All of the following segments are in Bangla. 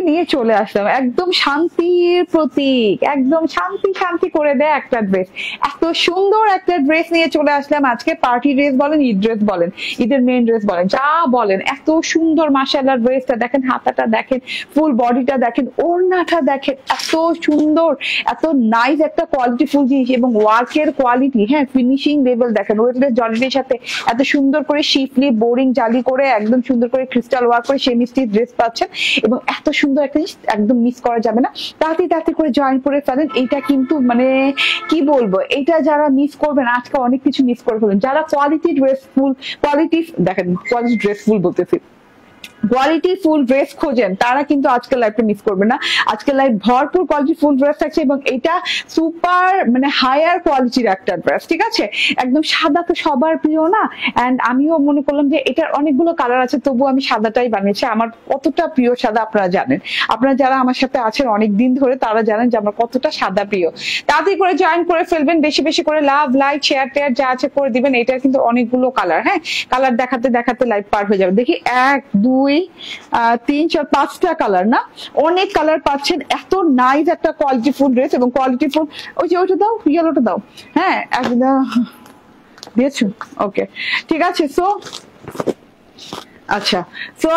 নিয়ে চলে আসলাম, একদম শান্তির প্রতীক, একদম শান্তি শান্তি করে দেয় একটা ড্রেস। এত সুন্দর একটা ড্রেস নিয়ে চলে আসলাম আজকে। পার্টি ড্রেস বলেন, ঈদ ড্রেস বলেন, ঈদের মেইন ড্রেস বলেন, যা বলেন, এত সুন্দর মাশাআল্লাহ। ড্রেসটা দেখেন, হাতাটা দেখেন, ফুল বডিটা দেখেন, ওড়নাটা দেখেন, এত সুন্দর, এত নাইস একটা কোয়ালিটি ফুল জিনিস এবং ওয়ার্কের কোয়ালিটি, হ্যাঁ, ফিনিশিং লেভেল দেখেন। ওয়েটলেস জর্জেটের সাথে এত সুন্দর করে শিফলি বোরিং জালি করে একদম সুন্দর করে ক্রিস্টাল ওয়ার্ক করে সেমি স্টিচ ড্রেস পাচ্ছেন এবং এত সুন্দর একটা জিনিস একদম মিস করা যাবে না। তাড়াতাড়ি করে জয়েন করে ফেলেন। এইটা কিন্তু মানে কি বলবো, এটা যারা মিস করবেন আজকে অনেক কিছু মিস করে ফেলেন। যারা কোয়ালিটি ড্রেস ফুল, কোয়ালিটি দেখেন, কোয়ালিটি ড্রেস ফুল বলতেছি, কোয়ালিটি ফুল ড্রেস খোঁজেন তারা কিন্তু আজকের লাইভটা মিস করবে না। আজকের লাইভ ভরপুর কোয়ালিটি ফুল ড্রেস থাকছে এবং এটা সুপার মানে হায়ার কোয়ালিটির একটা ড্রেস, ঠিক আছে। একদম সাদা তো সবার প্রিয় না, এন্ড আমিও মনে করলাম যে এটার অনেকগুলো কালার আছে, তবু আমি সাদাটাই বানিয়েছি। আমার কতটা প্রিয় সাদা আপনারা জানেন, আপনারা যারা আমার সাথে আছেন অনেক দিন ধরে তারা জানেন যে আমার কতটা সাদা প্রিয়। তাড়াতাড়ি করে জয়েন করে ফেলবেন, বেশি বেশি করে লাভ লাইক শেয়ার টেয়ার যা আছে করে দিবেন। এটার কিন্তু অনেকগুলো কালার, হ্যাঁ, কালার দেখাতে দেখাতে লাইভ পার হয়ে যাবে। দেখি 1 2 3 4 5টা কালার, না অনেক কালার পাচ্ছেন। এত নাইস একটা কোয়ালিটি ফুল ড্রেস এবং কোয়ালিটি ফুল, ওই যে ওইটা দাও, ইয়েলোটা দাও, হ্যাঁ একদম দিয়েছো, ওকে ঠিক আছে। সো আচ্ছা, তো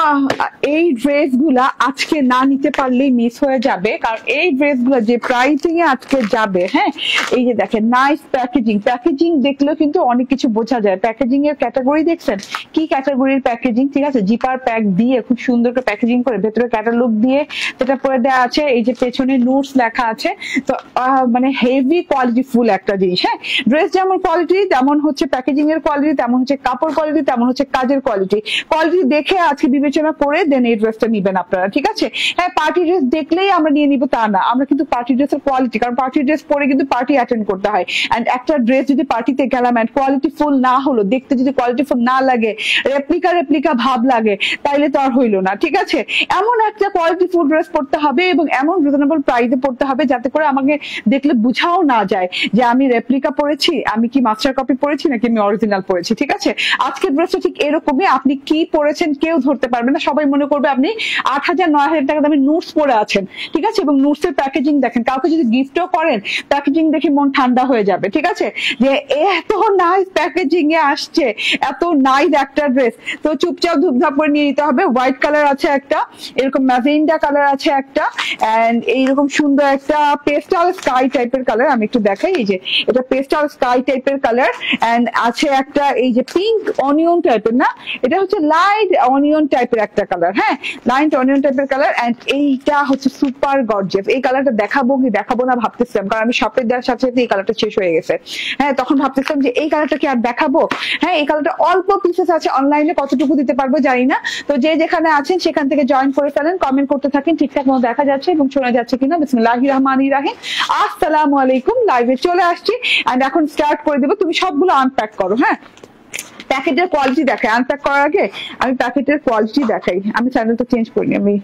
এই ড্রেস গুলা আজকে না নিতে পারলেই মিস হয়ে যাবে, কারণ এই ড্রেস গুলা যে প্রাইসিং এ আজকে যাবে, হ্যাঁ, এই যে দেখেন নাইস প্যাকেজিং, প্যাকেজিং দেখলেও কিন্তু অনেক কিছু বোঝা যায়। প্যাকেজিং এর ক্যাটাগরি দেখছেন, কি ক্যাটাগরির প্যাকেজিং, ঠিক আছে, জিপার প্যাক দিয়ে খুব সুন্দর করে প্যাকেজিং করে ভেতরে ক্যাটালগ দিয়ে সেটা পরে দেওয়া আছে। এই যে পেছনে নোটস লেখা আছে, তো মানে হেভি কোয়ালিটি ফুল একটা জিনিস, হ্যাঁ। ড্রেস যেমন কোয়ালিটি তেমন হচ্ছে প্যাকেজিং এর কোয়ালিটি, তেমন হচ্ছে কাপড় কোয়ালিটি, তেমন হচ্ছে কাজের কোয়ালিটি। কোয়ালিটি দেখে আজকে বিবেচনা করে দেন এই ড্রেসটা নিবেন আপনারা, ঠিক আছে। হ্যাঁ, পার্টি ড্রেস দেখলেই আমরা নিয়ে নিব তা না, আমরা কিন্তু পার্টি ড্রেসের কোয়ালিটি, কারণ পার্টি ড্রেস পরে কিন্তু পার্টি অ্যাটেন্ড করতে হয়, এন্ড একটা ড্রেস যদি পার্টিতে গেলাম এন্ড কোয়ালিটি ফুল না হলো, দেখতে যদি কোয়ালিটি ফুল না লাগে, রেপ্লিকা ভাব লাগে, তাইলে তো আর হইলো না, ঠিক আছে। এমন একটা কোয়ালিটি ফুল ড্রেস পড়তে হবে এবং এমন রিজনেবল প্রাইসে পড়তে হবে যাতে করে আমাকে দেখলে বুঝাও না যায় যে আমি রেপ্লিকা পড়েছি, আমি কি মাস্টার কপি পড়েছি নাকি আমি অরিজিনাল পড়েছি, ঠিক আছে। আজকের ড্রেসটা ঠিক এরকমই, আপনি কি পড়েছেন কেউ ধরতে পারবে না, সবাই মনে করবে আপনি 8,000 9,000 টাকা দামে নোটস পরে আছেন, ঠিক আছে। এবং নোটস এর প্যাকেজিং দেখেন, কাউকে যদি গিফটও করেন প্যাকেজিং দেখে মন ঠান্ডা হয়ে যাবে, ঠিক আছে, যে এত নাইস প্যাকেজিং এ আসছে, এত নাইস একটা ড্রেস। তো চুপচাপ ধুপধাপ করে নিয়ে নিতে হবে। হোয়াইট কালার আছে একটা, এরকম ম্যাজেন্ডা কালার আছে একটা, এন্ড এইরকম সুন্দর একটা পেস্টাল স্কাই টাইপের কালার, আমি একটু দেখাই, এই যে এটা পেস্টাল স্কাই টাইপের কালার, এন্ড আছে একটা এই যে পিঙ্ক অনিয়ন টাইপের, না এটা হচ্ছে লাইট অনিয়ন টাইপের একটা কালার, হ্যাঁ, লাইট অনিয়ন টাইপের কালার, এন্ড এইটা হচ্ছে সুপার গর্জিয়াস। এই কালারটা দেখাবো কি দেখাবো না ভাবতেছিলাম, কারণ আমি শপে দেওয়ার সাথে সাথে এই কালারটা শেষ হয়ে গেছে, হ্যাঁ, তখন ভাবতেছিলাম যে এই কালারটা কি আর দেখাবো, হ্যাঁ, এই কালারটা অল্প পিসেস আছে, অনলাইনে কতটুকু দিতে পারবো জানি না। তো যে যেখানে আছেন সেখান থেকে জয়েন করে ফেলেন, কমেন্ট করতে থাকেন, ঠিকঠাক মতো দেখা যাচ্ছে এবং শোনা যাচ্ছে কিনা। বিসমিল্লাহির রহমানির রহিম, আসসালামু আলাইকুম। লাইভে চলে আসছি এন্ড এখন স্টার্ট করে দেবো। তুমি সবগুলো আনপ্যাক করো, হ্যাঁ। প্যাকেটের কোয়ালিটি দেখাই, আনপ্যাক করার আগে আমি প্যাকেটের কোয়ালিটি দেখাই। আমি স্যান্ডেলটা চেঞ্জ করিনি, আমি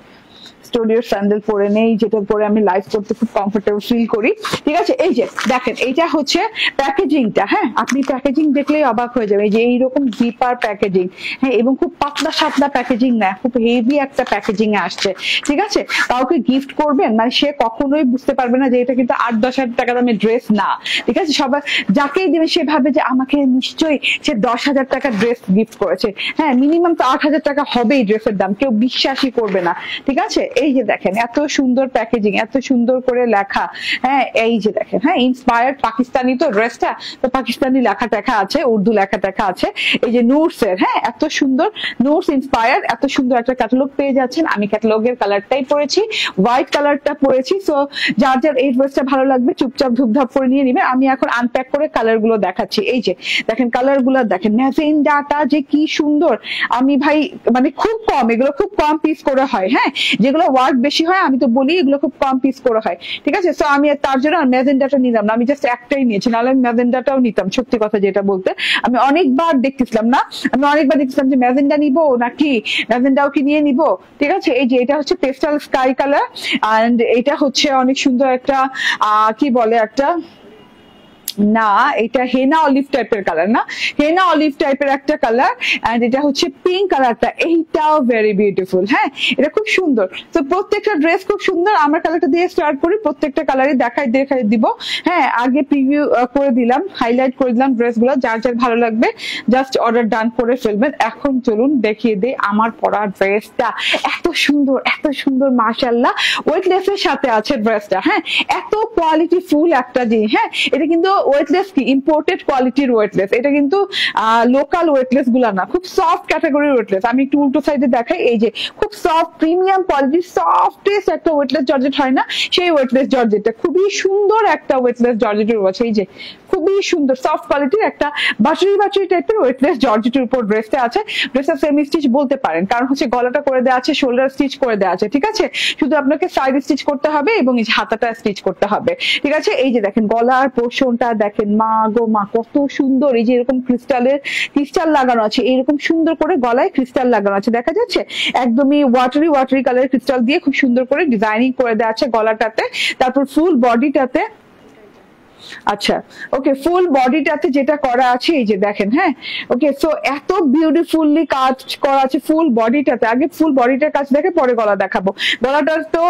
স্টুডিওর স্যান্ডেল পরে নেই, যেটা পরে আমি লাইভ করতে খুব কমফোর্টেবল ফিল করি, ঠিক আছে। এই যে দেখেন, এইটা হচ্ছে প্যাকেজিংটা, হ্যাঁ, আপনি প্যাকেজিং দেখলেই অবাক হয়ে যাবে। এই যে এইরকম জিপার প্যাকেজিং, হ্যাঁ, এবং খুব পাতলা সাতলা প্যাকেজিং না, খুব হেভি একটা প্যাকেজিং এ আসছে, ঠিক আছে। কাউকে গিফট করবেন মানে সে কখনোই বুঝতে পারবে না যে এটা কিন্তু 8-10 হাজার টাকা দামের ড্রেস না, ঠিক আছে। সবাই যাকেই দেবে সে ভাবে যে আমাকে নিশ্চয়ই সে 10,000 টাকা ড্রেস গিফট করেছে, হ্যাঁ, মিনিমাম তো 8,000 টাকা হবেই ড্রেসের দাম, কেউ বিশ্বাসই করবে না, ঠিক আছে। এই যে দেখেন এত সুন্দর প্যাকেজিং, এত সুন্দর করে লেখা, হ্যাঁ, এই যে দেখেন, হ্যাঁ, ইন্সপায়ার্ড পাকিস্তানি তো ড্রেসটা, তো পাকিস্তানি লেখা টেখা আছে, উর্দু লেখা টেখা আছে। এই যে নোটস এর, হ্যাঁ, এত সুন্দর নোটস ইন্সপায়ার্ড, এত সুন্দর একটা ক্যাটালগ পেয়ে যাচ্ছেন। আমি ক্যাটালগের কালারটাই পরেছি, হোয়াইট কালারটা পরেছি। সো যার যার এই ড্রেসটা ভালো লাগবে চুপচাপ ধুপধাপ করে নিয়ে নিবে। আমি এখন আনপ্যাক করে কালার গুলো দেখাচ্ছি। এই যে দেখেন কালার গুলো দেখেন, ম্যাজেন্ডাটা যে কি সুন্দর। আমি ভাই মানে খুব কম, এগুলো খুব কম পিস করে হয়, হ্যাঁ, যেগুলো ওয়ার্ক বেশি হয় আমি তো বলি এগুলো খুব কম পিস করে হয়, ঠিক আছে। সো আমি তার জন্য ম্যাজেন্ডাটা নিলাম না, আমি জাস্ট একটাই নিয়েছি, নাহলে আমি ম্যাজেন্ডাটাও নিতাম, সত্যি কথা যেটা বলতে। আমি অনেকবার দেখতেছিলাম, না আমি অনেকবার দেখছিলাম যে ম্যাজেন্ডা নিবো নাকি ম্যাজেন্ডাও কি নিয়ে নিবো, ঠিক আছে। এই যে এটা হচ্ছে পেস্টাল স্কাই কালার, এন্ড এটা হচ্ছে অনেক সুন্দর একটা কি বলে একটা না, এটা হেনা অলিভ টাইপের কালার না, হেনা অলিভ টাইপের একটা কালার, এন্ড এটা হচ্ছে পিঙ্ক কালারটা, এইটাও ভেরি বিউটিফুল। হ্যাঁ, এটা খুব সুন্দর। তো প্রত্যেকটা ড্রেস খুব সুন্দর। আমরা কালারটা দিয়ে স্টার্ট করি, প্রত্যেকটা কালারই দেখাই দিব। হ্যাঁ, আগে প্রিভিউ করে দিলাম, হাইলাইট করে দিলাম ড্রেসগুলো, যার যার ভালো লাগবে জাস্ট অর্ডার ডান করে ফেলবেন। এখন চলুন দেখিয়ে দিই আমার পরা ড্রেসটা। এত সুন্দর, এত সুন্দর, মাশাআল্লাহ। ওয়েটলেসের সাথে আছে ড্রেসটা। হ্যাঁ, এত কোয়ালিটি ফুল একটা জিনিস। হ্যাঁ, এটা কিন্তু ওয়েটলেস কি ইম্পোর্টেড কোয়ালিটির ওয়েটলেস, এটা কিন্তু লোকাল ওয়েটলেস গুলা না, খুব সফট ক্যাটাগরির ওয়েটলেস। আমি একটু উল্টো সাইডে দেখাই, এই যে খুব সফট প্রিমিয়াম কোয়ালিটির সফটেস্ট একটা ওয়েটলেস জর্জেট হয় না, সেই ওয়েটলেস জর্জেটটা খুবই সুন্দর একটা ওয়েটলেস জর্জেটের আছে। এই যে খুবই সুন্দর সফট কোয়ালিটির একটা বাটরি বাটরি টাইপের ওয়েটলেস জর্জেটের উপর ড্রেসটা আছে। ড্রেসটা সেমি স্টিচ বলতে পারেন, কারণ হচ্ছে গলাটা করে দেওয়া আছে, শোল্ডার স্টিচ করে দেওয়া আছে। ঠিক আছে, শুধু আপনাকে সাইড স্টিচ করতে হবে এবং এই যে হাতাটা স্টিচ করতে হবে। ঠিক আছে, এই যে দেখেন গলার পোর্শনটা দেখেন, মা গো মা কত সুন্দর। এই যে এরকম ক্রিস্টাল লাগানো আছে, এরকম সুন্দর করে গলায় ক্রিস্টাল লাগানো আছে, দেখা যাচ্ছে একদমই ওয়াটারি কালারের ক্রিস্টাল দিয়ে খুব সুন্দর করে ডিজাইনিং করে দেওয়া আছে গলাটাতে। তারপর ফুল বডিটাতে, আচ্ছা ওকে, ফুল বডিটাতে যেটা করা আছে এই যে দেখেন। হ্যাঁ, ওকে, সো এত বিউটিফুলি কাজ করা আছে ফুল বডিটাতে। আগে ফুল বডিটার কাজ দেখে পরে গলা দেখাবো। গলাটার তো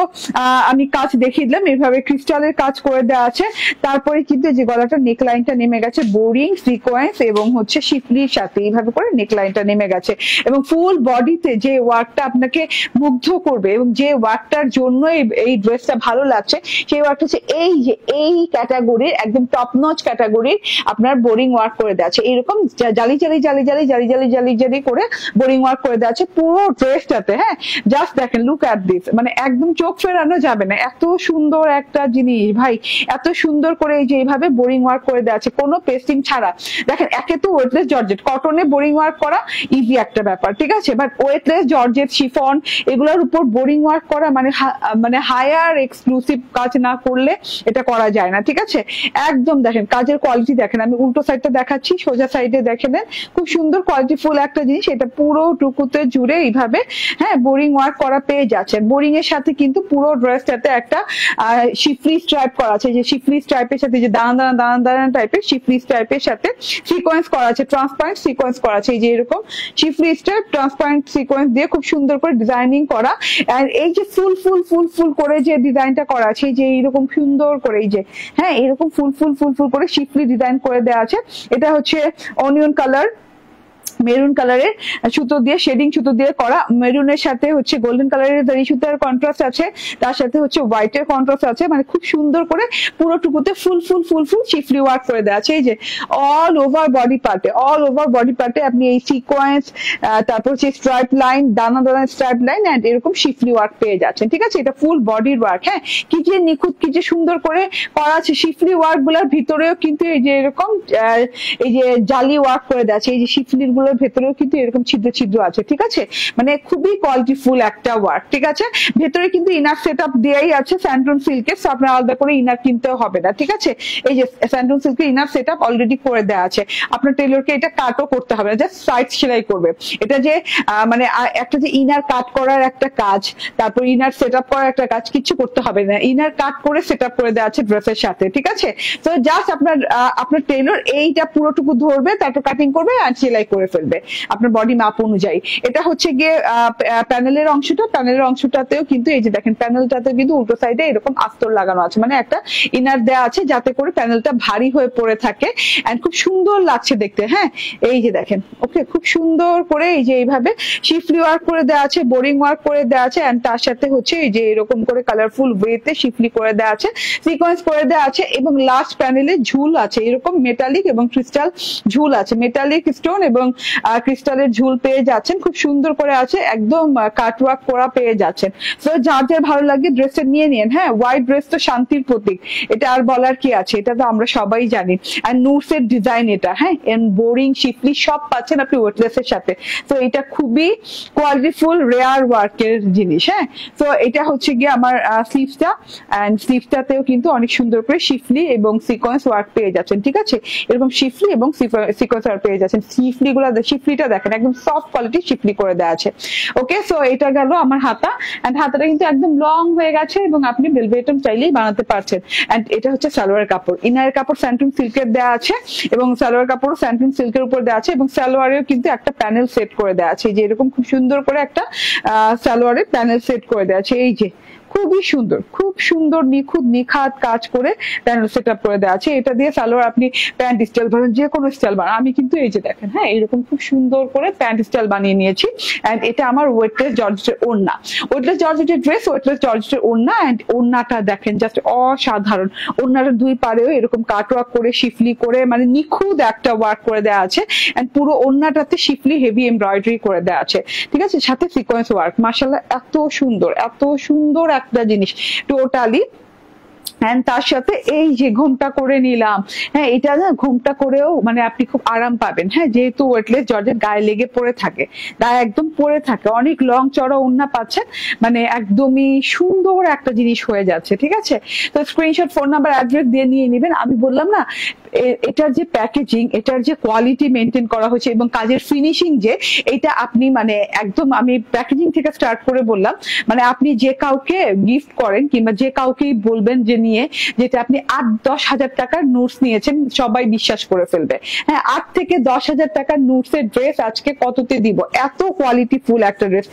আমি কাজ দেখিয়ে দিলাম, এইভাবে ক্রিস্টালের কাজ করে দেওয়া আছে। তারপরে কিন্তু যে গলাটা নেক লাইনটা নেমে গেছে বোরিং সিকোয়েন্স এবং হচ্ছে শিফলির সাথে, এইভাবে করে নেক লাইনটা নেমে গেছে। এবং ফুল বডিতে যে ওয়ার্কটা আপনাকে মুগ্ধ করবে এবং যে ওয়ার্কটার জন্য এই ড্রেসটা ভালো লাগছে, সেই ওয়ার্কটা হচ্ছে এই যে এই ক্যাটাগরির একদম টপ নচ ক্যাটাগরির আপনার বোরিং ওয়ার্ক করে দেওয়া আছে। এইরকম জালি জালি করে বোরিং ওয়ার্ক করে দেওয়া আছে পুরো ড্রেসটাতে। হ্যাঁ, জাস্ট দেখেন, লুক অ্যাট দিস, মানে একদম চোখ ফেরানো যাবে না, এত সুন্দর একটা জিনিস ভাই, এত সুন্দর করে এই যে এইভাবে বোরিং ওয়ার্ক করে দেওয়া আছে কোনো পেস্টিং ছাড়া। দেখেন, একে তো ওয়েটলেস জর্জেট, কটনে বোরিং ওয়ার্ক করা ইজি একটা ব্যাপার, ঠিক আছে, বাট ওয়েটলেস জর্জেট শিফন এগুলোর উপর বোরিং ওয়ার্ক করা মানে হায়ার এক্সক্লুসিভ কাজ না করলে এটা করা যায় না। ঠিক আছে, একদম দেখেন কাজের কোয়ালিটি দেখেন, আমি উল্টো সাইডটা দেখাচ্ছি, সোজা সাইডে দেখেন, খুব সুন্দর কোয়ালিটি ফুল একটা জিনিস। এটা পুরো টুকুতে জুড়ে এইভাবে হ্যাঁ বোরিং ওয়ার্ক করা পেয়ে যাচ্ছে। বোরিং এর সাথে কিন্তু পুরো ড্রেসটাতে একটা শিফলি স্ট্রাইপ করা আছে, যে শিফলি স্ট্রাইপের সাথে যে দানা টাইপের শিফলি স্ট্রাইপের সাথে সিকোয়েন্স করা আছে, ট্রান্সপারেন্ট সিকোয়েন্স করা আছে। এই যে এরকম শিফলি স্ট্রাইপ ট্রান্সপারেন্ট সিকোয়েন্স দিয়ে খুব সুন্দর করে ডিজাইনিং করা। আর এই যে ফুল ফুল ফুল ফুল করে যে ডিজাইনটা করা আছে, এই যে এইরকম সুন্দর করে এই যে হ্যাঁ এরকম ফুল ফুল ফুল ফুল করে শিফলি ডিজাইন করে দেওয়া আছে। এটা হচ্ছে অনিয়ন কালার, মেরুন কালারের সুতো দিয়ে, শেডিং সুতো দিয়ে করা। মেরুনের সাথে হচ্ছে গোল্ডেন কালারের জারি সুতার কন্ট্রাস্ট আছে, তার সাথে হচ্ছে হোয়াইটের কন্ট্রাস্ট আছে, মানে খুব সুন্দর করে পুরো টুকুতে ফুল ফুল ফুল ফুল শিফলি ওয়ার্ক করে দেওয়া আছে। এই যে অল ওভার বডি পার্টে আপনি এই সিকোয়েন্স, তারপর হচ্ছে স্ট্রাইপ লাইন, দানা স্ট্রাইপ লাইন এন্ড এরকম শিফলি ওয়ার্ক পেয়ে যাচ্ছেন। ঠিক আছে, এটা ফুল বডির ওয়ার্ক। হ্যাঁ, কি যে নিখুঁত, কি যে সুন্দর করে করা আছে। শিফলি ওয়ার্ক গুলার ভিতরেও কিন্তু এই যে এরকম এই যে জালি ওয়ার্ক করে দেওয়া আছে, এই যে শিফলির গুলোর ভেতরেও কিন্তু এরকম ছিদ্র আছে। ঠিক আছে, মানে খুবই কোয়ালিটিফুল একটা ওয়ার্ক। ঠিক আছে, ভেতরে কিন্তু ইনার সেট আপ দেয়াই আছে স্যান্টন সিল্কের, আপনার আলাদা করে ইনার কিনতেও হবে না। ঠিক আছে, এই যে স্যান্টন সিল্কের ইনার সেট আপ অলরেডি করে দেওয়া আছে, আপনার টেলরকে এটা কাটও করতে হবে না, জাস্ট সাইড সেলাই করবে। এটা যে মানে একটা যে ইনার কাট করার একটা কাজ, তারপর ইনার সেট আপ করার একটা কাজ, কিছু করতে হবে না, ইনার কাট করে সেট আপ করে দেওয়া আছে ড্রেসের সাথে। ঠিক আছে, তো জাস্ট আপনার টেলর এইটা পুরোটুকু ধরবে, তারপর কাটিং করবে আর সেলাই করে ফেলবে আপনার বডি মাপ অনুযায়ী। এটা হচ্ছে গিয়ে প্যানেলের অংশটাতেও কিন্তু এই যে দেখেন, প্যানেলটাতে কিন্তু উল্টো সাইডে এরকম আস্তর লাগানো আছে, মানে একটা ইনার দেওয়া আছে যাতে করে প্যানেলটা ভারী হয়ে পড়ে থাকে এন্ড খুব সুন্দর লাগছে দেখতে। হ্যাঁ, এই যে দেখেন, ওকে, খুব সুন্দর করে এই যে এইভাবে শিফলি ওয়ার্ক করে দেওয়া আছে, বোরিং ওয়ার্ক করে দেওয়া আছে এন্ড তার সাথে হচ্ছে এই যে এরকম করে কালারফুল ওয়েতে শিফলি করে দেওয়া আছে, সিকোয়েন্স করে দেওয়া আছে এবং লাস্ট প্যানেলে ঝুল আছে, এরকম মেটালিক এবং ক্রিস্টাল ঝুল আছে, মেটালিক স্টোন এবং ক্রিস্টালের ঝুল পেয়ে যাচ্ছেন, খুব সুন্দর করে আছে, একদম কাটওয়ার্ক করা পেয়ে যাচ্ছেন। তো যার যার ভালো লাগে ড্রেসটা নিয়ে নিন। হ্যাঁ, হোয়াইট ড্রেস তো শান্তির প্রতীক, এটা আর বলার কি আছে, এটা তো আমরা সবাই জানি। আর নুটসের ডিজাইন এটা, হ্যাঁ, বোরিং শিফলি সব পাচ্ছেন আপনি ওয়েটলেস এর সাথে। তো এটা খুবই কোয়ালিটিফুল রেয়ার ওয়ার্কের জিনিস। হ্যাঁ, তো এটা হচ্ছে গিয়ে আমার স্লিভসটা, এন্ড স্লিভসটাতেও কিন্তু অনেক সুন্দর করে শিফলি এবং সিকোয়েন্স ওয়ার্ক পেয়ে যাচ্ছেন। ঠিক আছে, এরকম শিফলি এবং সিকোয়েন্স ওয়ার্ক পেয়ে যাচ্ছেন। শিফলি গুলা শিফলিটা দেখেন একদম সফট কোয়ালিটি শিফলি করে দেওয়া আছে। ওকে, সো এটা গেল আমার হাতা, এন্ড হাতাটা কিন্তু একদম লং হয়ে গেছে এবং আপনি বেলভেটন চাইলেই বানাতে পারছেন। এন্ড এটা হচ্ছে সালোয়ার কাপড়, ইনারের কাপড় স্যান্টুন সিল্কের দেওয়া আছে এবং সালোয়ার কাপড় স্যান্টুন সিল্কের উপর দেওয়া আছে এবং সালোয়ারেও কিন্তু একটা প্যানেল সেট করে দেওয়া আছে, যে এরকম খুব সুন্দর করে একটা সালোয়ারের প্যানেল সেট করে দেওয়া আছে। এই যে খুবই সুন্দর, খুব সুন্দর নিখুঁত নিখাত কাজ করে প্যানেল সেট আপ করে দেওয়া আছে। এটা দিয়ে সালোয়ার আপনি প্যান্ট স্টাইল বানান, যে কোনো স্টাইল বানান। আমি কিন্তু এই যে দেখেন, হ্যাঁ এরকম খুব সুন্দর করে প্যান্ট স্টাইল বানিয়ে নিয়েছি। এন্ড এটা আমার ওয়েটলেস জর্জেটের ওড়না, ওয়েটলেস জর্জেটের ড্রেস, ওয়েটলেস জর্জেটের ওড়না। এন্ড ওড়নাটা দেখেন জাস্ট অসাধারণ। ওড়নাটা দুই পারেও এরকম কাটওয়ার্ক করে শিফলি করে মানে নিখুঁত একটা ওয়ার্ক করে দেওয়া আছে। এন্ড পুরো ওড়নাটাতে শিফলি হেভি এমব্রয়ডারি করে দেওয়া আছে, ঠিক আছে, সাথে সিকোয়েন্স ওয়ার্ক। মাশাআল্লাহ এত সুন্দর, এত সুন্দর একটা জিনিস টোটালি। তার সাথে এই যে ঘোমটা করে নিলাম, হ্যাঁ এটা না ঘোমটা করেও মানে আপনি খুব আরাম পাবেন, হ্যাঁ যেহেতু ওয়েটলেস জর্জেট গায়ে লেগে পড়ে থাকে, গায়ে একদম পড়ে থাকে, অনেক লং চড়া ওড়না পাচ্ছেন, মানে একদমই সুন্দর একটা জিনিস হয়ে যাচ্ছে, ঠিক আছে। তো স্ক্রিনশট, ফোন নাম্বার, অ্যাড্রেস দিয়ে নিয়ে নেবেন। আমি বললাম না এটার যে প্যাকেজিং, এটার যে কোয়ালিটি মেনটেন করা হয়েছে এবং কাজের ফিনিশিং, যে এটা আপনি মানে একদম, আমি প্যাকেজিং থেকে স্টার্ট করে বললাম, মানে আপনি যে কাউকে গিফট করেন কিংবা যে কাউকেই বলবেন যে নিয়ে, যেটা আপনি 8-10 হাজার টাকার নোটস নিয়েছেন, সবাই বিশ্বাস করে ফেলবে। হ্যাঁ 8 থেকে 10 হাজার টাকার নোটস এর ড্রেস আজকে কততে দিব? এত কোয়ালিটি ফুল একটা ড্রেস।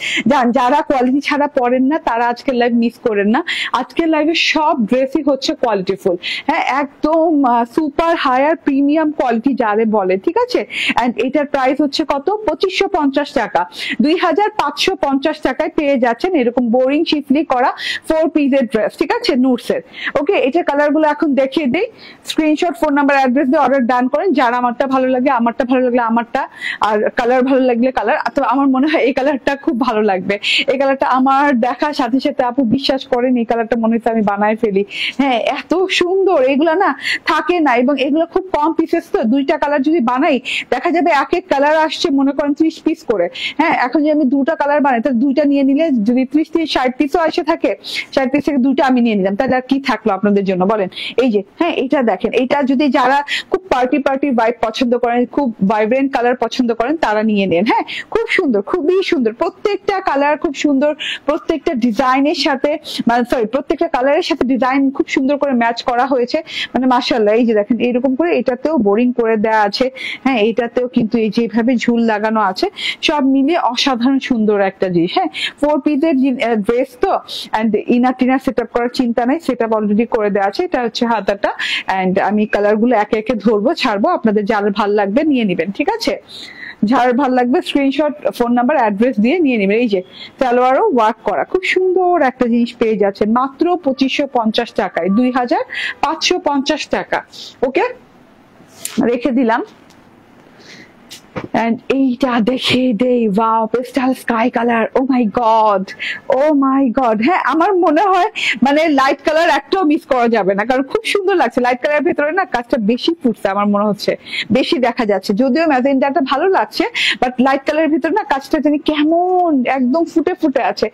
যারা কোয়ালিটি ছাড়া পড়েন না তারা আজকের লাইভ মিস করেন না। আজকের লাইভে সব ড্রেসই হচ্ছে কোয়ালিটি ফুল, হ্যাঁ একদম সুপার হায়ার প্রিমিয়াম কোয়ালিটি যারে বলে, ঠিক আছে। এন্ড এটার প্রাইস হচ্ছে কত? 2550 টাকা। 2550 টাকায় পেয়ে যাচ্ছেন এরকম বোরিং শিফলি করা 4 পিসের ড্রেস, ঠিক আছে, নোটস এর। ওকে, এটা কালার গুলো এখন দেখিয়ে দেই। স্ক্রিনশট, ফোন নাম্বার, অ্যাড্রেস দিয়ে অর্ডার ডান করেন। যার আমারটা ভালো লাগে, আমারটা ভালো লাগলে আমারটা, আর কালার ভালো লাগলে কালার। তো আমার মনে হয় এই কালারটা খুব ভালো লাগবে। এই কালারটা আমার দেখার সাথে সাথে আপু বিশ্বাস করেন এই কালারটা মনে হচ্ছে আমি বানায় ফেলি। হ্যাঁ এত সুন্দর, এগুলা না থাকে না এবং এগুলো খুব কম পিসেস, তো দুইটা কালার যদি বানাই দেখা যাবে এক এক কালার আসছে মনে করেন 30 পিস করে। হ্যাঁ এখন যদি আমি দুটা কালার বানাই তাহলে দুইটা নিয়ে নিলে যদি 30-60 পিসও আসে থাকে, 60 পিস থেকে দুইটা আমি নিয়ে নিলাম, তাহলে আর কি থাকলো আপনাদের জন্য বলেন। এই যে হ্যাঁ এটা দেখেন, এটা যদি যারা খুব পার্টি ভাইব পছন্দ করেন, খুব ভাইব্রেন্ট কালার পছন্দ করেন তারা নিয়ে নেন। হ্যাঁ খুব সুন্দর, খুবই সুন্দর, প্রত্যেকটা কালার খুব সুন্দর, প্রত্যেকটা ডিজাইনের সাথে মানে সরি প্রত্যেকটা কালারের সাথে ডিজাইন খুব সুন্দর করে ম্যাচ করা হয়েছে, মানে মাশাআল্লাহ। এই যে দেখেন এরকম করে এটাতেও বোরিং করে দেওয়া আছে, হ্যাঁ এটাতেও কিন্তু এই যেভাবে ঝুল লাগানো আছে, সব মিলিয়ে অসাধারণ সুন্দর একটা জিনিস। হ্যাঁ 4 পিসের ড্রেস তো, এন্ড ইনার টিনার সেট আপ করার চিন্তা নাই, সেট আপ অলরেডি করে দেওয়া আছে। এটা হচ্ছে হাতাটা, এন্ড আমি কালার গুলো একে একে ধরবো ছাড়বো, আপনাদের যার ভালো লাগবে নিয়ে নিবেন, ঠিক আছে। যার ভালো লাগবে স্ক্রিনশট, ফোন নাম্বার, অ্যাড্রেস দিয়ে নিয়ে নেবেন। এই যে সালোয়ারও ওয়ার্ক করা খুব সুন্দর একটা জিনিস পেয়ে যাচ্ছে মাত্র 2550 টাকায়, 2550 টাকা। ওকে রেখে দিলাম। And এইটা দেখে দেই, ওয়াও পেস্টাল স্কাই কালার, ও মাই গড, ও মাই গড। হ্যাঁ আমার মনে হয় মানে লাইট কালার একটাও মিস করা যাবে না, কারণ খুব সুন্দর লাগছে। লাইট কালারের ভেতরে না কাজটা বেশি ফুটছে আমার মনে হচ্ছে, বেশি দেখা যাচ্ছে, যদিও ম্যাজেন্টাটা ভালো লাগছে, বাট লাইট কালারের ভিতরে না কাজটা জানি কেমন একদম ফুটে ফুটে আছে,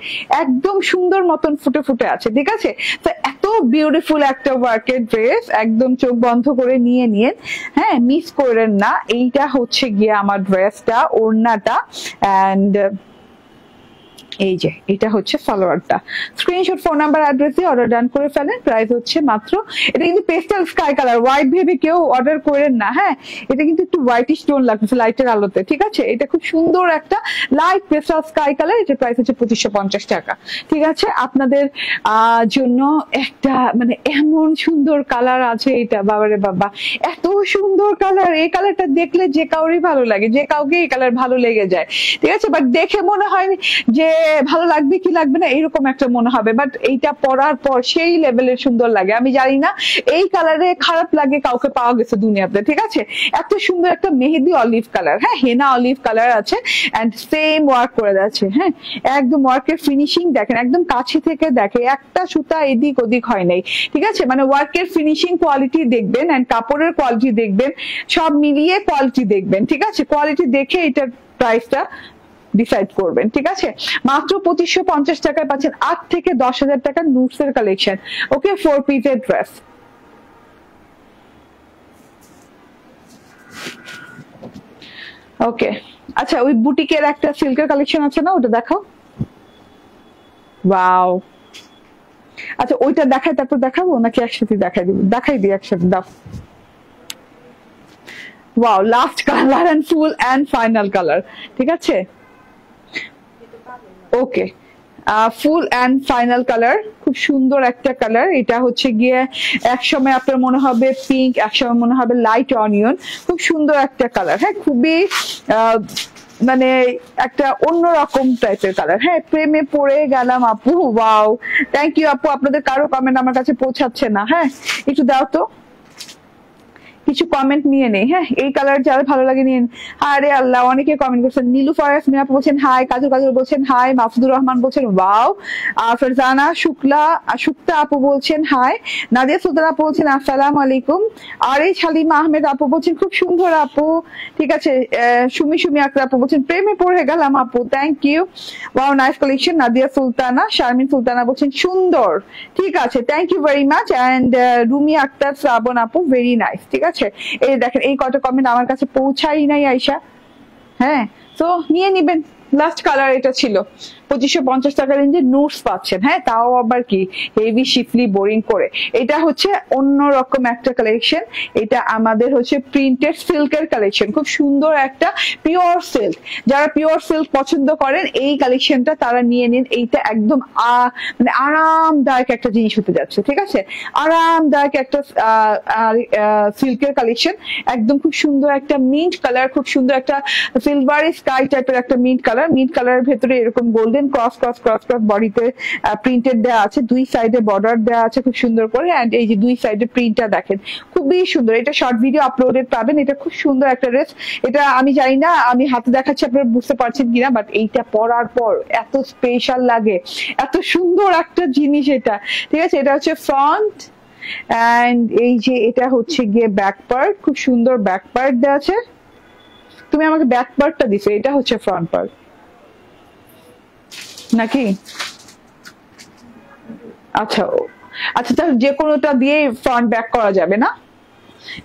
একদম সুন্দর মতন ফুটে ফুটে আছে, ঠিক আছে। তো এত বিউটিফুল একটা ওয়ার্কের ড্রেস, একদম চোখ বন্ধ করে নিয়ে নিন, হ্যাঁ মিস করেন না। এইটা হচ্ছে গিয়ে আমার ড্রেসটা, ওড়নাটা, এন্ড এই যে এটা হচ্ছে সালোয়ারটা। স্ক্রিনশট, ফোন নাম্বার, অ্যাড্রেস দিয়ে অর্ডার ডান করে ফেলেন। প্রাইস হচ্ছে মাত্র, এটা কিন্তু পেস্টাল স্কাই কালার, হোয়াইট ভেবে কেউ অর্ডার করেন না। হ্যাঁ এটা কিন্তু একটু হোয়াইটিশ টোন লাগছে লাইটের আলোতে, ঠিক আছে। এটা খুব সুন্দর একটা লাইট পেস্টাল স্কাই কালার, এটা প্রাইস হচ্ছে 2550 টাকা, ঠিক আছে। আপনাদের জন্য একটা মানে এমন সুন্দর কালার আছে, এটা বাবারে বাবা এত সুন্দর কালার, এই কালারটা দেখলে যে কাউরই ভালো লাগে, যে কাউকে এই কালার ভালো লেগে যায়, ঠিক আছে। বাট দেখে মনে হয় যে ভালো লাগবে কি লাগবে না এরকম একটা মনে হবে, বাট এইটা পরার পর সেই লেভেলের সুন্দর লাগে। আমি জানি না এই কালারে খারাপ লাগে কাউকে পাওয়া গেছে দুনিয়াতে, ঠিক আছে। এত সুন্দর একটা মেহেদি অলিভ কালার, হ্যাঁ হেনা অলিভ কালার আছে, এন্ড সেম ওয়ার্ক করে যাচ্ছে। হ্যাঁ একদম ওয়ার্কের ফিনিশিং দেখেন, একদম কাছে থেকে দেখে একটা সুতা এদিক ওদিক হয় নাই, ঠিক আছে। মানে ওয়ার্কের ফিনিশিং কোয়ালিটি দেখবেন, এন্ড কাপড়ের কোয়ালিটি দেখবেন, সব মিলিয়ে কোয়ালিটি দেখবেন, ঠিক আছে। কোয়ালিটি দেখে এটার প্রাইসটা ডিসাইড করবেন, ঠিক আছে। মাত্র 2550 টাকায় পাচ্ছেন 8 থেকে 10 হাজার টাকার নুটস এর কালেকশন। ওকে 4 পিসের ড্রেস। ওকে, আচ্ছা ওই বুটিকের একটা সিল্কের কালেকশন আছে না, ওটা দেখাও। ওয়াও, আচ্ছা ওইটা দেখাই তারপর দেখাবো নাকি একসাথে দেখাই দিব? দেখাই দিই একসাথে, দাও। Wow, last colour and full and final colour, ঠিক আছে। Okay, full and final colour, খুব সুন্দর একটা কালার। এটা হচ্ছে গিয়ে একসময় আপনার মনে হবে পিঙ্ক, একসময় মনে হবে লাইট অনিয়ন, খুব সুন্দর একটা কালার। হ্যাঁ, খুবই মানে একটা অন্যরকম টাইপের কালার। হ্যাঁ, প্রেমে পড়ে গেলাম আপু। ওয়াও, থ্যাংক ইউ আপু। আপনাদের কারো কমেন্ট আমার কাছে পৌঁছাচ্ছে না। হ্যাঁ, একটু দাও তো, কিছু কমেন্ট নিয়ে নেই। হ্যাঁ, এই কালার যারা ভালো লাগে নিয়ে। আরে আল্লাহ, অনেকে কমেন্ট করছেন। নীলুফার ইয়াসমিন আপু বলছেন হাই, কাজল কাজল বলছেন হাই, মাহফুজুর রহমান বলছেন ওয়াও, ফারজানা শুক্তা আপু বলছেন হাই, নাদিয়া সুলতান আপু বলছেন আসসালামু আলাইকুম, আরে হালিমা আহমেদ আপু বলছেন খুব সুন্দর আপু, ঠিক আছে। সুমি আকরা আপু বলছেন প্রেমে পড়ে গেলাম আপু, thank you. Wow, nice collection. Nadia Sultana, Sharmin Sultana বলছেন সুন্দর, ঠিক আছে, thank you very much. And Rumi Akter Shraban আপু ভেরি নাইস, ঠিক আছে। এই দেখেন, এই কত কমেন্ট আমার কাছে পৌঁছাই নাই আয়শা। হ্যাঁ, তো নিয়ে নিবেন। লাস্ট কালার এটা ছিল। 2550 টাকা রেঞ্জে নোটস পাচ্ছেন। হ্যাঁ, তাও আবার কি হেভি শিফলি বোরিং করে। এটা হচ্ছে অন্যরকম একটা কালেকশন। এটা আমাদের হচ্ছে প্রিন্টেড সিল্কের কালেকশন, খুব সুন্দর একটা পিওর সিল্ক। যারা পিওর সিল্ক পছন্দ করেন এই কালেকশনটা তারা নিয়ে নিন। এইটা একদম মানে আরামদায়ক একটা জিনিস হতে যাচ্ছে, ঠিক আছে। আরামদায়ক একটা সিল্কের কালেকশন, একদম খুব সুন্দর একটা মিন্ট কালার, খুব সুন্দর একটা সিলভারি স্কাই টাইপের একটা মিন্ট কালার। মিন্ট কালারের ভেতরে এরকম golden cross cross cross cross বডিতে প্রিন্টেড দেওয়া আছে, দুই সাইডে বর্ডার দেওয়া আছে খুব সুন্দর করে। এন্ড এই যে দুই সাইডে প্রিন্টটা দেখেন, খুবই সুন্দর। এটা শর্ট ভিডিও আপলোডেড পাবেন। এটা খুব সুন্দর একটা ড্রেস। এটা আমি জানি না আমি হাতে দেখাচ্ছি আপনারা বুঝতে পারছেন কিনা, বাট এইটা পরার পর এত স্পেশাল লাগে, এত সুন্দর একটা জিনিস এটা, ঠিক আছে। এটা হচ্ছে ফ্রন্ট এন্ড এই যে এটা হচ্ছে গিয়ে ব্যাক পার্ট, খুব সুন্দর ব্যাক পার্ট দেওয়া আছে। তুমি আমাকে ব্যাক পার্টটা দিছো, এটা হচ্ছে ফ্রন্ট পার্ট নাকি? আচ্ছা আচ্ছা, তাহলে যে কোনোটা দিয়ে ফ্রন্ট ব্যাক করা যাবে না?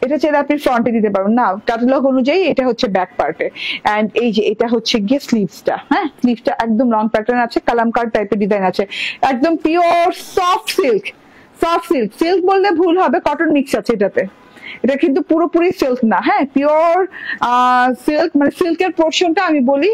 এটা চাইলে আপনি ফ্রন্টে দিতে পারবেন না, ক্যাটালগ অনুযায়ী এটা হচ্ছে ব্যাক পার্টে। এন্ড এই যে এটা হচ্ছে গিয়ে স্লিভসটা। হ্যাঁ, স্লিভসটা একদম লং প্যাটার্ন আছে, কালামকার টাইপের ডিজাইন আছে, একদম pure soft silk. Soft silk, silk বললে ভুল হবে, কটন মিক্স আছে এটাতে। এটা কিন্তু পুরোপুরি সিল্ক না। হ্যাঁ, পিওর সিল্ক, মানে সিল্কের পোর্শনটা আমি বলি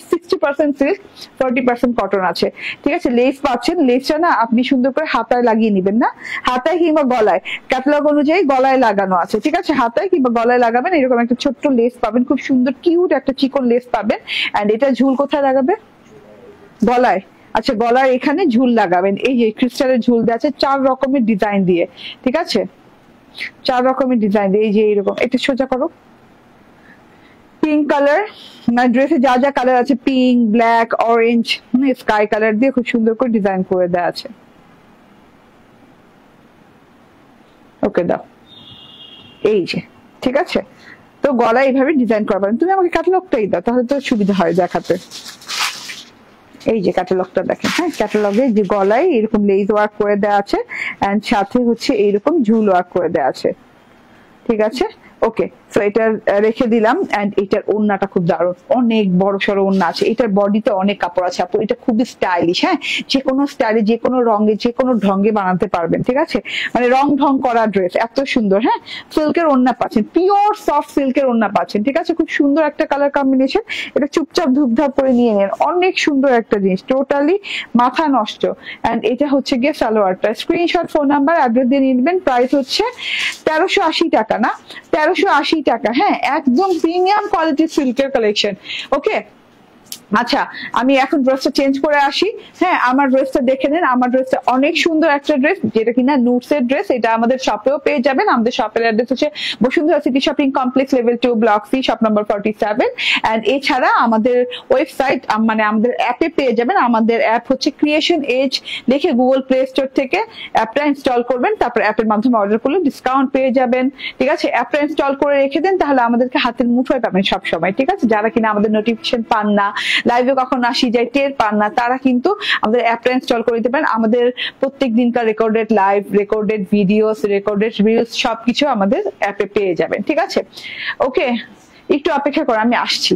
60% সিল্ক, 40% কটন আছে, ঠিক আছে। লেস পাচ্ছেন, লেসটা না আপনি সুন্দর করে হাতায় লাগিয়ে নিবেন না, হাতায় কিংবা গলায়, ক্যাটালগ অনুযায়ী গলায় লাগানো আছে, ঠিক আছে। হাতায় কিংবা গলায় লাগাবেন, এরকম একটা ছোট্ট লেস পাবেন, খুব সুন্দর কিউট একটা চিকন লেস পাবেন। এন্ড এটা ঝুল কোথায় লাগাবে? গলায়। আচ্ছা, গলার এখানে ঝুল লাগাবেন। এই যে ক্রিস্টালের ঝুল দেওয়া আছে 4 রকমের ডিজাইন দিয়ে, ঠিক আছে। 4 রকমের ডিজাইন দিয়ে। এই যে এইরকম, এটা সোজা করো। পিঙ্ক কালার, না ড্রেসে যা যা কালার আছে, pink, black, orange, sky colour দিয়ে খুব সুন্দর করে ডিজাইন করে দেওয়া আছে। ওকে, দাও। এই যে, ঠিক আছে। তো গলায় এইভাবে ডিজাইন করবেন। তুমি আমাকে ক্যাটালগটাই দাও, তাহলে তো সুবিধা হয় দেখাতে। এই যে ক্যাটালগটা দেখেন। হ্যাঁ, ক্যাটালগে যে গলায় এরকম লেস ওয়ার্ক করে দেওয়া আছে এন্ড সাথে হচ্ছে এইরকম ঝুল ওয়ার্ক করে দেওয়া আছে, ঠিক আছে। ওকে, সো এটা রেখে দিলাম। এন্ড এটার ওড়নাটা খুব দারুণ, অনেক বড় সড়ো ওড়না আছে। এটার বডিতে অনেক কাপড় আছে আপু, এটা খুবই স্টাইলিশ। হ্যাঁ, যে কোনো স্টাইলে, যে কোনো রঙে, যে কোনো ঢঙ্গে বানাতে পারবেন, ঠিক আছে। মানে রং ঢং করা ড্রেস, এত সুন্দর। হ্যাঁ, সিল্কের ওড়না পাচ্ছেন, পিওর সফট সিল্কের ওড়না পাচ্ছেন, ঠিক আছে। খুব সুন্দর একটা কালার কম্বিনেশন। এটা চুপচাপ ধুপধাপ করে নিয়ে নেন, অনেক সুন্দর একটা জিনিস, টোটালি মাথা নষ্ট। এন্ড এটা হচ্ছে গিয়ে সালোয়ারটা। স্ক্রিনশট, ফোন নাম্বার, অ্যাড্রেস দিয়ে নিয়ে নেবেন। প্রাইস হচ্ছে 1380 টাকা, না 1380 টাকা। হ্যাঁ, একদম প্রিমিয়াম কোয়ালিটির সিল্কের কালেকশন। ওকে, আচ্ছা আমি এখন ড্রেসটা চেঞ্জ করে আসি। হ্যাঁ, আমার ড্রেসটা দেখে নেন। আমার ড্রেসটা অনেক সুন্দর একটা ড্রেস, যেটা কিনা নুটসের ড্রেস। এটা আমাদের শপেও পেয়ে যাবেন। আমাদের শপের অ্যাড্রেস হচ্ছে Bashundhara city shopping complex, level 2, block C, shop number 47। And এছাড়া আমাদের ওয়েবসাইট, মানে আমাদের অ্যাপে পেয়ে যাবেন। আমাদের অ্যাপ হচ্ছে ক্রিয়েশন এজ, লিখে গুগল প্লে স্টোর থেকে অ্যাপটা ইনস্টল করবেন। তারপর অ্যাপের মাধ্যমে অর্ডার করলে ডিসকাউন্ট পেয়ে যাবেন, ঠিক আছে। অ্যাপটা ইনস্টল করে রেখে দেন, তাহলে আমাদেরকে হাতের মুঠোয় পাবেন সবসময়, ঠিক আছে। যারা কিনা আমাদের নোটিফিকেশন পান না, লাইভে কখন আসি যাই টের পান না, তারা কিন্তু আমাদের অ্যাপটা ইনস্টল করে দিতে পারেন। আমাদের প্রত্যেক দিনকার recorded live, recorded videos, recorded reels সবকিছু আমাদের অ্যাপে পেয়ে যাবেন, ঠিক আছে। ওকে, একটু অপেক্ষা করো, আমি আসছি।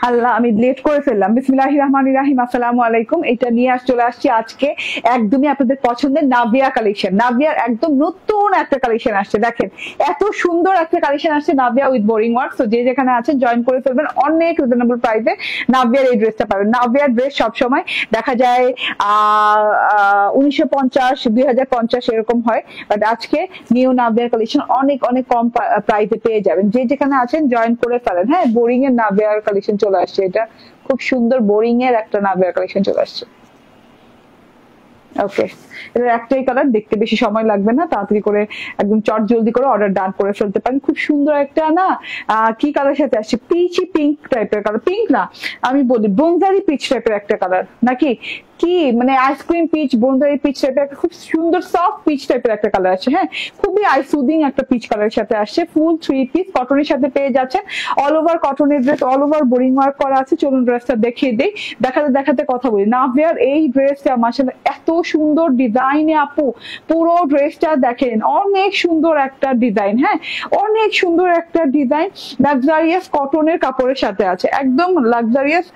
আল্লাহ, আমি লেট করে ফেললাম। বিসমিল্লাহির রহমানির রহিম, আসসালামু আলাইকুম। এটা নিয়ে চলে আসছি আজকে একদমই আপনাদের পছন্দের নাভিয়া কালেকশন। নাভিয়ার একদম নতুন একটা কালেকশন আসছে, দেখেন এত সুন্দর একটা কালেকশন আসছে নাভিয়া উইথ বোরিং ওয়ার্ক। তো যে যেখানে আছেন জয়েন করে ফেলবেন, অনেক রিজনেবল প্রাইসে নাভিয়ার এই ড্রেসটা পাবেন। নাভিয়ার ড্রেস সবসময় দেখা যায় 1950, 2050 এরকম হয়, বাট আজকে নিউ নাভিয়ার কালেকশন অনেক অনেক কম প্রাইসে পেয়ে যাবেন। যে যেখানে আছেন জয়েন করে ফেলেন। হ্যাঁ, বোরিং এর নাভিয়ার কালেকশন চলে আসছে, এটা খুব সুন্দর বোরিং এর একটা নাভিয়ার কালেকশন চলে আসছে। ওকে, এটার একটাই কালার, দেখতে বেশি সময় লাগবে না, তাড়াতাড়ি করে একদম চট জলদি করে অর্ডার ডান করে ফেলতে পারেন। খুব সুন্দর একটা না কি কালার সাথে আসছে, পিচি পিঙ্ক টাইপের কালার, পিঙ্ক না আমি বলি বনজারি পিচ টাইপের একটা কালার, নাকি কি মানে আইসক্রিম পিচ, বনজারি পিচ টাইপের একটা খুব সুন্দর সফট পিচ টাইপের একটা কালার আছে। হ্যাঁ, খুবই আই সুদিং একটা পিচ কালারের সাথে আসছে। ফুল 3 পিস কটনের সাথে পেয়ে যাচ্ছেন। অল ওভার কটনের dress, all over boring work করা আছে। চলুন ড্রেসটা দেখিয়ে দেই, দেখাতে দেখাতে কথা বলি। নাভিয়ার এই ড্রেসটা মাশাআল্লাহ এত সুন্দর ডিজাইনে আপু, পুরো ড্রেসটা দেখেন, অনেক সুন্দর একটা ডিজাইন। হ্যাঁ, অনেক সুন্দর একটা ডিজাইন, লাক্সারিয়াস কটনের কাপড়ের সাথে আছে, একদম লাক্সারিয়াস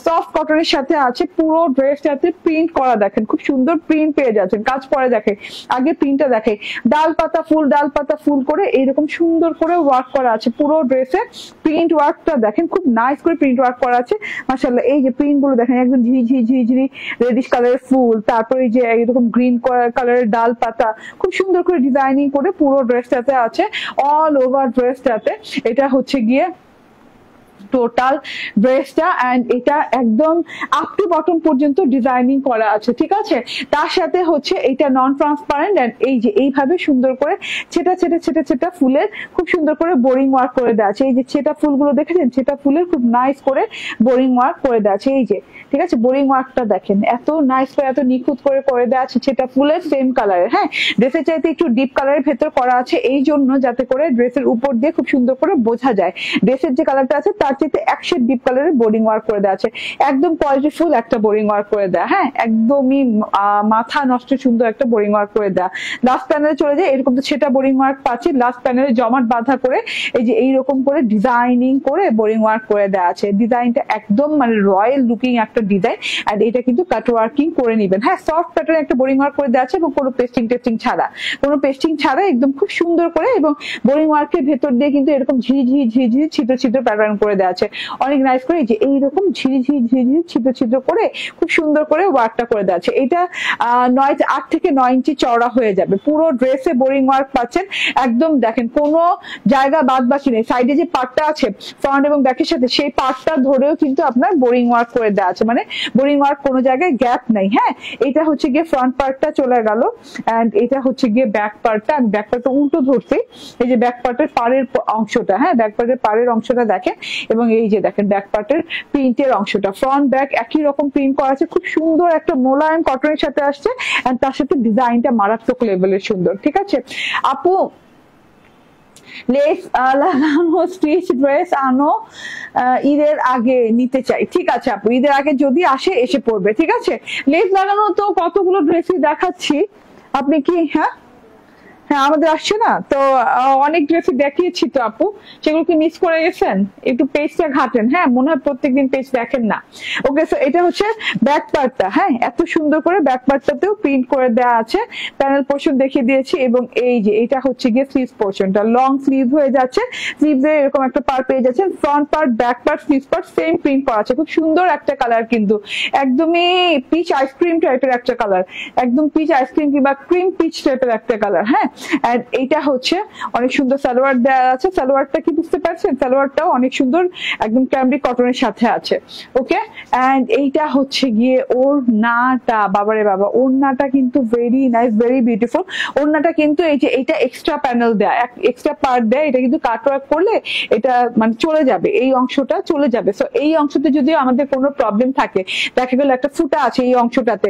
সফট কটনের সাথে আছে। পুরো ড্রেসটাতে প্রিন্ট করা, দেখেন খুব সুন্দর প্রিন্ট পেয়ে যাচ্ছেন। কাজ পরে দেখেন, আগে প্রিন্টটা দেখে ডাল পাতা ফুল করে এইরকম সুন্দর করে ওয়ার্ক করা আছে। পুরো ড্রেসে প্রিন্ট ওয়ার্কটা দেখেন, খুব নাইস করে প্রিন্ট ওয়ার্ক করা আছে মাশাআল্লাহ। এই যে প্রিন্ট গুলো দেখেন, একদম ঝিঝি রেডিশ কালারের ফুল, তারপরে এই যে এরকম গ্রিন কালারের ডাল পাতা, খুব সুন্দর করে ডিজাইনিং করে পুরো ড্রেসটাতে আছে। অল ওভার ড্রেসটাতে এটা হচ্ছে গিয়ে টোটাল ড্রেসটা। এন্ড এটা একদম আপ টু বটম পর্যন্ত ডিজাইনিং করা আছে, ঠিক আছে। তার সাথে হচ্ছে এটা নন ট্রান্সপারেন্ট এন্ড এই যে এইভাবে সুন্দর করে ছেটা ছেটা ছেটা ছেটা ফুলের খুব সুন্দর করে বোরিং ওয়ার্ক করে দেওয়া আছে। এই যে ছেটা ফুলগুলো দেখেছেন, ছেটা ফুলের খুব নাইস করে বোরিং ওয়ার্ক করে দেওয়া আছে। এই যে ঠিক আছে, বোরিং ওয়ার্কটা দেখেন এত নাইস করে এত নিখুঁত করে দেওয়া আছে। ছেটা ফুলের সেম কালারের, হ্যাঁ ড্রেসের চাইতে একটু ডিপ কালারের ভেতর করা আছে, এই জন্য যাতে করে ড্রেসের উপর দিয়ে খুব সুন্দর করে বোঝা যায় ড্রেসের যে কালারটা আছে তার চাইতে এক শেড ডিপ কালারের বোরিং ওয়ার্ক করে দেওয়া আছে। একদম কোয়ালিটিফুল একটা বোরিং ওয়ার্ক করে দেয়া, হ্যাঁ একদমই মাথা নষ্ট সুন্দর একটা বোরিং ওয়ার্ক করে দেয়া। লাস্ট প্যানেলে চলে যায়, এরকম তো সেটা বোরিং ওয়ার্ক পাচ্ছি। লাস্ট প্যানেলে জমাট বাঁধা করে এই যে এইরকম করে ডিজাইনিং করে বোরিং ওয়ার্ক করে দেওয়া আছে। ডিজাইনটা একদম মানে রয়্যাল লুকিং একটা ডিজাইন। আর এটা কিন্তু কাট ওয়ার্কিং করে নিবেন, হ্যাঁ সফট প্যাটার্ন একটা বোরিং ওয়ার্ক করে দেওয়া আছে এবং কোনো পেস্টিং ছাড়া, কোনো পেস্টিং ছাড়া একদম খুব সুন্দর করে। এবং বোরিং ওয়ার্কের ভেতর দিয়ে কিন্তু এরকম ঝিরি ছিদ্র প্যাটার্ন করে দেওয়া আছে অনেক নাইস করে। এই যে এইরকম ঝিরি ছিদ্র করে খুব সুন্দর করে ওয়ার্কটা করে দেওয়া আছে। এটা 8 থেকে 9 ইঞ্চি চওড়া হয়ে যাবে। পুরো ড্রেসে বোরিং ওয়ার্ক পাচ্ছেন একদম। দেখেন কোনো জায়গা বাদ বাকি নেই। সাইডে যে পার্টটা আছে ফ্রন্ট এবং ব্যাকের সাথে, সেই পার্টটা ধরেও কিন্তু আপনার বোরিং ওয়ার্ক করে দেওয়া আছে, মানে বোরিং ওয়ার্ক কোনো জায়গায় গ্যাপ নাই। হ্যাঁ এটা হচ্ছে গিয়ে ফ্রন্ট পার্টটা চলে গেল এন্ড এটা হচ্ছে গিয়ে ব্যাক পার্টটা। আমি ব্যাক পার্টটা উল্টো ধরছি, এই যে ব্যাক পার্টের পাড়ের অংশটা, হ্যাঁ ব্যাক পার্টের পাড়ের অংশটা দেখেন। এবং এই যে দেখেন ব্যাক পার্টের প্রিন্টের অংশটা, ফ্রন্ট ব্যাক একই রকম প্রিন্ট করা আছে। খুব সুন্দর একটা মোলায়েম কটনের সাথে আসছে এন্ড তার সাথে ডিজাইনটা মারাত্মক লেভেলের সুন্দর, ঠিক আছে। আপু লেস লাগানো স্টিচ ড্রেস আনো, ঈদের আগে নিতে চাই। ঠিক আছে আপু, ঈদের আগে যদি আসে এসে পড়বে, ঠিক আছে। লেস লাগানো তো কতগুলো ড্রেসই দেখাচ্ছি, আপনি কি হ্যাঁ আমাদের আসছে না তো অনেক ড্রেস দেখিয়েছি তো আপু, সেগুলো কি মিস করে গেছেন? একটু পেজটা ঘাটেন, হ্যাঁ মনে হয় প্রত্যেকদিন পেজ দেখেন না। ওকে সো এটা হচ্ছে ব্যাক পার্টটা, হ্যাঁ এত সুন্দর করে ব্যাক পার্টটাতেও প্রিন্ট করে দেওয়া আছে, প্যানেল পোর্শন দেখিয়ে দিয়েছি। এবং এই যে এটা হচ্ছে গিয়ে স্লিভ পোর্শনটা, লং স্লিভ হয়ে যাচ্ছে, স্লিভে এরকম একটা পার্ট পেয়ে যাচ্ছেন। Front part back part sleeve part same print করা আছে। খুব সুন্দর একটা কালার, কিন্তু একদমই পিচ আইসক্রিম টাইপের একটা কালার, একদম পিচ আইসক্রিম কিংবা ক্রিম পিচ টাইপের একটা কালার, হ্যাঁ। আর এইটা হচ্ছে অনেক সুন্দর সালোয়ার দেওয়া আছে। সালোয়ারটা কি বুঝতে পারছেন? সালোয়ারটাও অনেক সুন্দর একদম ক্যামব্রিক কটনের সাথে আছে। ওকে এন্ড এইটা হচ্ছে গিয়ে ওড়নাটা, বাবারে বাবা ওড়নাটা কিন্তু ভেরি নাইস, ভেরি বিউটিফুল। ওড়নাটা কিন্তু এই যে এটা এক্সট্রা প্যানেল দেয়া, এক্সট্রা পার্ট দেয়, এটা কিন্তু কাট ওয়ার্ক করলে এটা মানে চলে যাবে, এই অংশটা চলে যাবে। সো এই অংশতে যদি আমাদের কোনো প্রবলেম থাকে, দেখা গেল একটা ফুটা আছে এই অংশটাতে,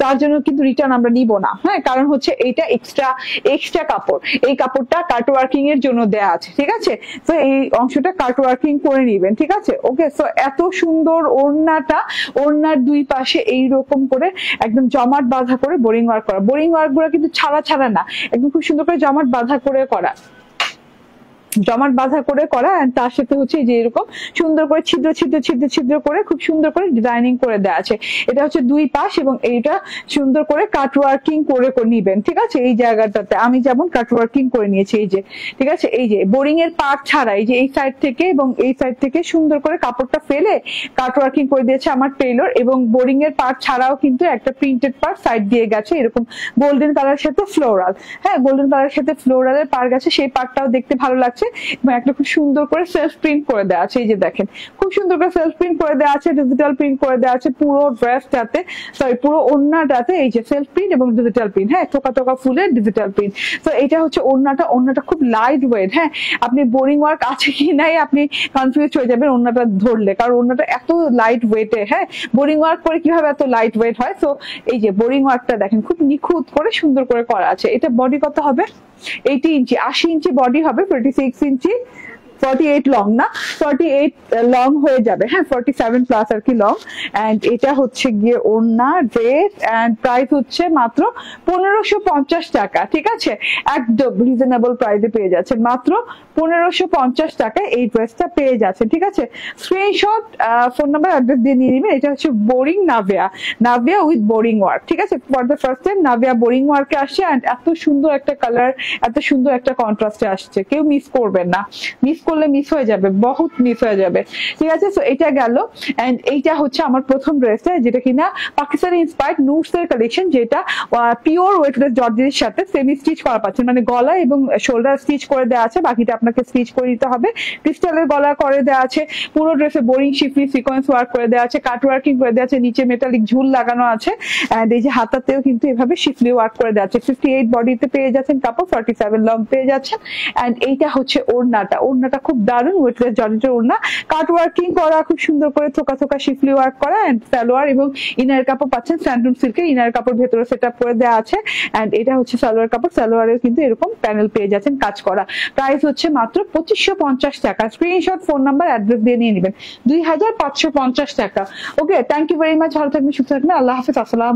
তার জন্য কিন্তু রিটার্ন আমরা নিব না, হ্যাঁ কারণ হচ্ছে এইটা এক্সট্রা কাপড়, এই কাপড়টা কাট ওয়ার্কিং এর জন্য দেয়া আছে, ঠিক আছে। তো এই অংশটা কাট ওয়ার্কিং করে নিবেন, ঠিক আছে। ওকে সো এত সুন্দর ওড়নাটা, ওড়নার দুই পাশে এইরকম করে একদম জমাট বাঁধা করে বোরিং ওয়ার্ক করা। বোরিং ওয়ার্ক গুলো কিন্তু ছাড়া না, একদম খুব সুন্দর করে জমাট বাঁধা করে করা, জমাট বাঁধা করে করা। তার সাথে হচ্ছে যে এরকম সুন্দর করে ছিদ্র করে খুব সুন্দর করে ডিজাইনিং করে দেওয়া আছে। এটা হচ্ছে দুই পাশ এবং এইটা সুন্দর করে কাট ওয়ার্কিং করে নিবেন, ঠিক আছে। এই জায়গাটাতে আমি যেমন কাট ওয়ার্কিং করে নিয়েছি, এই যে ঠিক আছে। এই যে বোরিং এর পার্ট ছাড়া এই যে এই সাইড থেকে এবং এই সাইড থেকে সুন্দর করে কাপড়টা ফেলে কাট ওয়ার্কিং করে দিয়েছে আমার টেইলর। এবং বোরিং এর পার্ট ছাড়াও কিন্তু একটা প্রিন্টেড পার্ট সাইড দিয়ে গেছে, এরকম গোল্ডেন কালার সাথে ফ্লোরাল, হ্যাঁ গোল্ডেন কালার সাথে ফ্লোরালের পার্ট গেছে, সেই পার্টটাও দেখতে ভালো লাগছে। একটা খুব সুন্দর করে সেলফ প্রিন্ট করে দেওয়া আছে, এই যে দেখেন খুব সুন্দর করে সেলফ প্রিন্ট করে দেওয়া আছে, ডিজিটাল প্রিন্ট করে দেওয়া আছে পুরো ড্রেসটাতে, সরি পুরো ওড়নাটাতে। এই যে সেলফ প্রিন্ট এবং ডিজিটাল প্রিন্ট, হ্যাঁ টোকা ফুলের ডিজিটাল প্রিন্ট। তো এটা হচ্ছে ওড়নাটা খুব লাইট ওয়েট, হ্যাঁ আপনি বোরিং ওয়ার্ক আছে কি নাই আপনি কনফিউজ হয়ে যাবেন ওড়নাটা ধরলে, কারণ ওড়নাটা এত লাইট ওয়েটে, হ্যাঁ বোরিং ওয়ার্ক করে কিভাবে এত লাইট ওয়েট হয়। তো এই যে বোরিং ওয়ার্কটা দেখেন খুব নিখুঁত করে সুন্দর করে করা আছে। এটা বডি কত হবে? 80 ইঞ্চি, 80 ইঞ্চি বডি হবে, 26 ইঞ্চি 48 লং না, 48 লং হয়ে যাবে, হ্যাঁ 47 প্লাস আর কি লং। এন্ড এটা হচ্ছে গিয়ে ওড়না ড্রেস এন্ড প্রাইস হচ্ছে মাত্র 1550 টাকা, ঠিক আছে। একদম রিজনেবল প্রাইসে পেয়ে যাচ্ছেন, মাত্র 1550 টাকায় এই ড্রেসটা পেয়ে যাচ্ছে, ঠিক আছে। স্ক্রিনশট ফোন নাম্বার অ্যাড্রেস দিয়ে নিয়ে নেবেন। এটা হচ্ছে boring Navia with boring work, ঠিক আছে। For the first time Navia boring ওয়ার্কে আসছে এন্ড এত সুন্দর একটা কালার, এত সুন্দর একটা কন্ট্রাস্টে আসছে, কেউ মিস করবেন না, মিস করলে মিস হয়ে যাবে, বহুত মিস হয়ে যাবে, ঠিক আছে। সো এটা গেল। এন্ড এইটা হচ্ছে আমার প্রথম ড্রেসটা, যেটা কিনা পাকিস্তানি ইন্সপায়ার্ড নুটস এর কালেকশন, যেটা পিওর ওয়েটলেস জর্জেটের সাথে সেমি স্টিচ করা পাচ্ছেন, মানে গলা এবং শোল্ডার স্টিচ করে দেওয়া আছে, বাকিটা আপনাকে স্টিচ করে দিতে হবে। ক্রিস্টালের গলা করে দেওয়া আছে, পুরো ড্রেসে বোরিং শিফলি সিকোয়েন্স ওয়ার্ক করে দেওয়া আছে, কাট ওয়ার্কিং করে দেওয়া আছে, নিচে মেটালিক ঝুল লাগানো আছে, এন্ড এই যে হাতাতেও কিন্তু এভাবে শিফলি ওয়ার্ক করে দেওয়া আছে। 58 বডিতে পেয়ে যাচ্ছেন কাপড়, 47 লং পেয়ে যাচ্ছেন। এন্ড এইটা হচ্ছে ওড়নাটা, ওড়নাটা খুব দারুণ ওয়েটলেস জর্জেটের ওড়না, কাট ওয়ার্কিং করা, খুব সুন্দর করে থোকা থোকা শিফলি ওয়ার্ক করা, এন্ড সালোয়ার এবং ইনার কাপড় পাচ্ছেন স্যান্ডুন সিল্কের, ইনার কাপড় ভেতরে সেট আপ করে দেওয়া আছে। এন্ড এটা হচ্ছে সালোয়ার কাপড়, সালোয়ারের কিন্তু এরকম প্যানেল পেয়ে যাচ্ছেন কাজ করা। প্রাইস হচ্ছে মাত্র 2550 টাকা। স্ক্রিনশট, ফোন নাম্বার, অ্যাড্রেস দিয়ে নিয়ে নেবেন। 2550 টাকা। ওকে, থ্যাংক ইউ ভেরি মাচ। ভালো থাকবেন, সুস্থ থাকবেন। আল্লাহ হাফেজ। আসসালাম।